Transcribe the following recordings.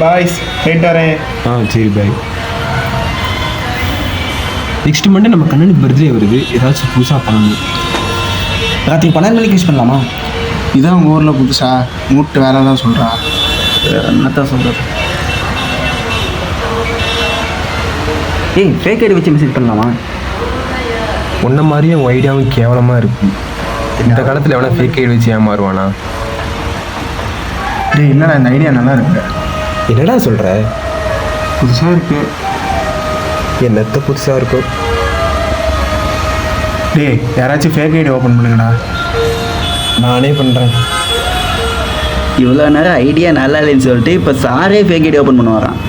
Boys போயிட்டு வரேன். சரி பாய். நெக்ஸ்ட் மண்டே நம்ம கண்ணனுக்கு பர்த்டே வருது, ஏதாச்சும் புதுசாக பண்ணணும். ராத்திரி 12 மணிக்கு யூஸ் பண்ணலாமா? இதான் உங்கள் ஊரில் புதுசா மூட்டு வேற தான் சொல்கிறா. என்னத்தான் சொல்கிறது? ஃபேக் ஐடி வச்சு மெசேஜ் பண்ணலாமா? உன்ன மாதிரியே உன் ஐடியாவும் கேவலமாக இருக்கு. இந்த காலத்தில் எவனா ஃபேக் ஐடி வச்சு ஏமாறுவானா? என்னடா இந்த ஐடியா நல்லா இருக்கு. என்னடா சொல்கிற? புதுசாக இருக்கு. என்னத்த புதுசாக இருக்கும்? யாராச்சும் ஃபேக் ஐடி ஓப்பன் பண்ணுங்கடா. நானே பண்ணுறேன். இவ்வளோ நேரம் ஐடியா நல்லா இல்லைன்னு சொல்லிட்டு இப்போ சாரே ஃபேக் ஐடி ஓப்பன் பண்ண வரான்.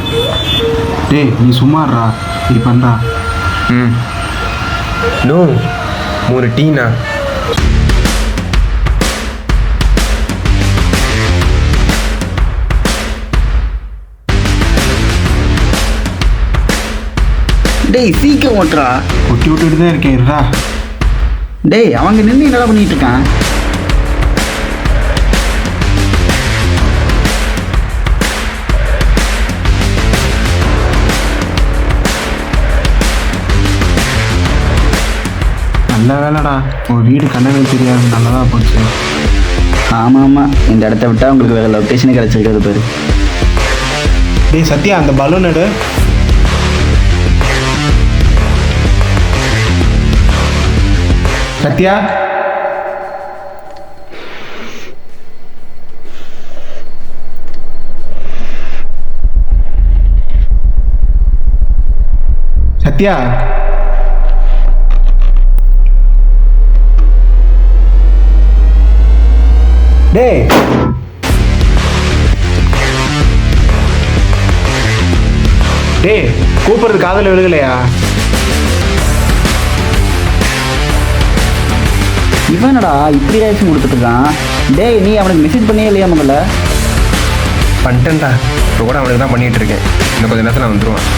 நீ சும்மாறா, நீ பண்ணுறா. நோ 3 டீனா. சீக்கிரம் ஓட்டுறா. ஒட்டி விட்டுட்டு தான் இருக்கேன்டா. அவங்க நின்று என்னடா பண்ணிட்டு இருக்கான்? நல்ல வேலைடா, உங்கள் வீடு கண்ணனுக்கு தெரியாது. நல்லதாக போச்சு. ஆமாம், இந்த இடத்த விட்டால் உங்களுக்கு வேறு லொக்கேஷனே கிடச்சிருக்காது பேர். சத்யா, அந்த பலூன் எடு. சத்யா, சத்யா, கூப்பிடுறது காதல விழுகலையா? இவனடா இப்படி ரியாக்ஷன் கொடுத்துட்ருக்கான். நீ அவனுக்கு மெசேஜ் பண்ணியே இல்லையா? முதல்ல பண்ணிட்டேன்டா. இப்போ கூட அவனுக்கு தான் பண்ணிகிட்டு இருக்கேன். இன்னும் கொஞ்சம் நேரத்தில் நான் வந்துடுவான்.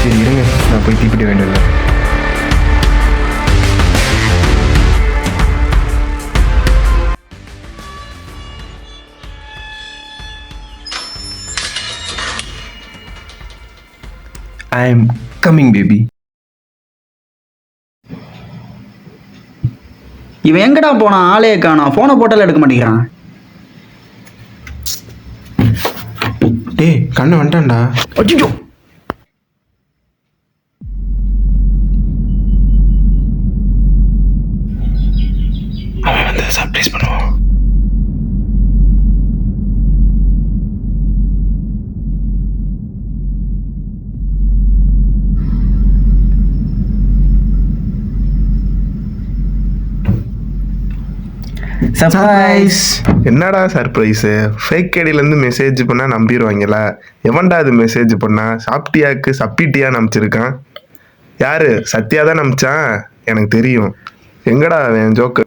சரி இருங்க, நான் போய் தீப்பிட்ட வேண்டியது. I am coming, baby. இவன் எங்கடா போனான்? ஆளே காணோம். ஃபோனை போட்டாலும் எடுக்க மாட்டேங்கிறான். கண்ணு வந்துட்டான்டா. அச்சோ, அவன் வந்து சர்ப்ரைஸ் பண்ணுவான். சர்ப்ரைஸ். என்னடா சர்ப்ரைஸு? ஃபேக் ஐடியிலேருந்து மெசேஜ் பண்ணால் நம்பிடுவாங்களா? எவன்டா அது மெசேஜ் பண்ணா? சாப்பிட்டியாக்கு சப்பிட்டியான்னு அனுப்பிச்சிருக்கான். யாரு? சத்யா தான் அனுப்பிச்சான். எனக்கு தெரியும். எங்கடா அவன் ஜோக்க?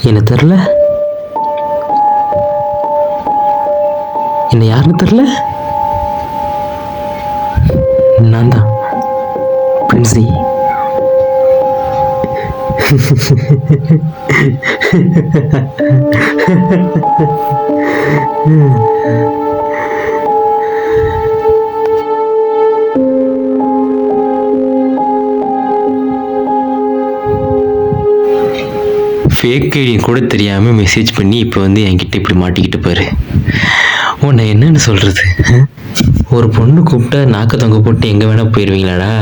என்ன தெரில, என்ன யாருன்னு தெரில. நான் தான் பிரின்சி. ஃபேக் ஐடியும் கூட தெரியாமல் மெசேஜ் பண்ணி இப்போ வந்து என்கிட்ட இப்படி மாட்டிக்கிட்டு பாரு. உன்னை என்னன்னு சொல்கிறது? ஒரு பொண்ணு கூப்பிட்டா நாக்க தொங்க போட்டு எங்கே வேணால் போயிடுவீங்களாடா?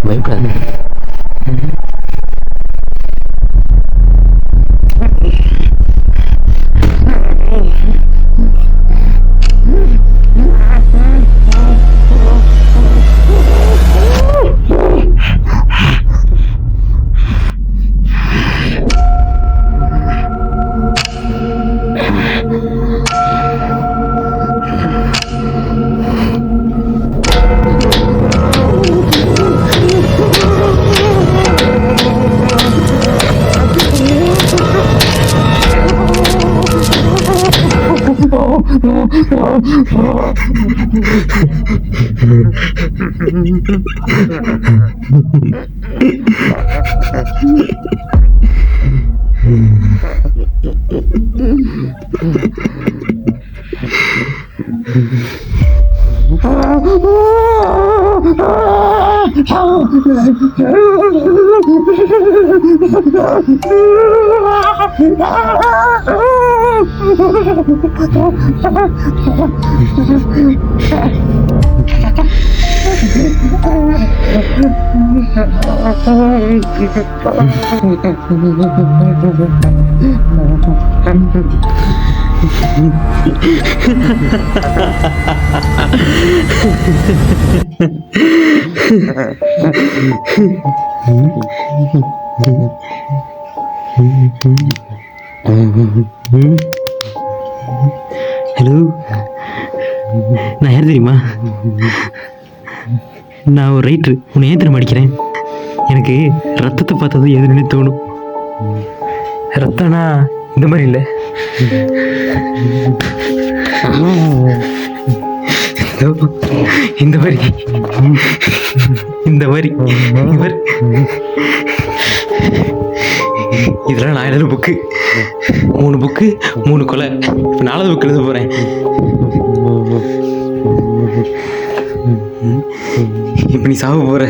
பயப்படாது. ஹலோ, நான் யார் தெரியுமா? நான் ஒரு ரைட்ரு. உன்னை ஏன் தெரியுமா அடிக்கிறேன்? எனக்கு ரத்தத்தை பார்த்தது எதுன்னு தோணும். ரத்தம்னா இந்த மாதிரி இல்லை, இந்த மாதிரி இந்த மாதிரி இதெல்லாம் நான் எழுதுற புக்கு. 3 புக்கு 3 கொலை. இப்போ 4வது புக்கு எழுத போகிறேன். இப்போ நீ சாவ போற.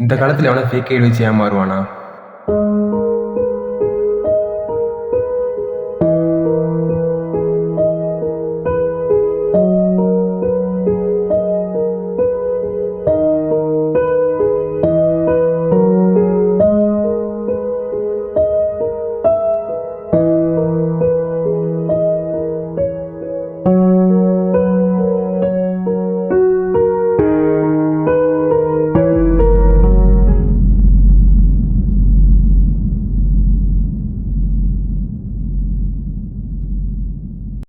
இந்த காலத்தில் எவனா ஃபேக் ஐடி வச்சு ஏமாறுவானா?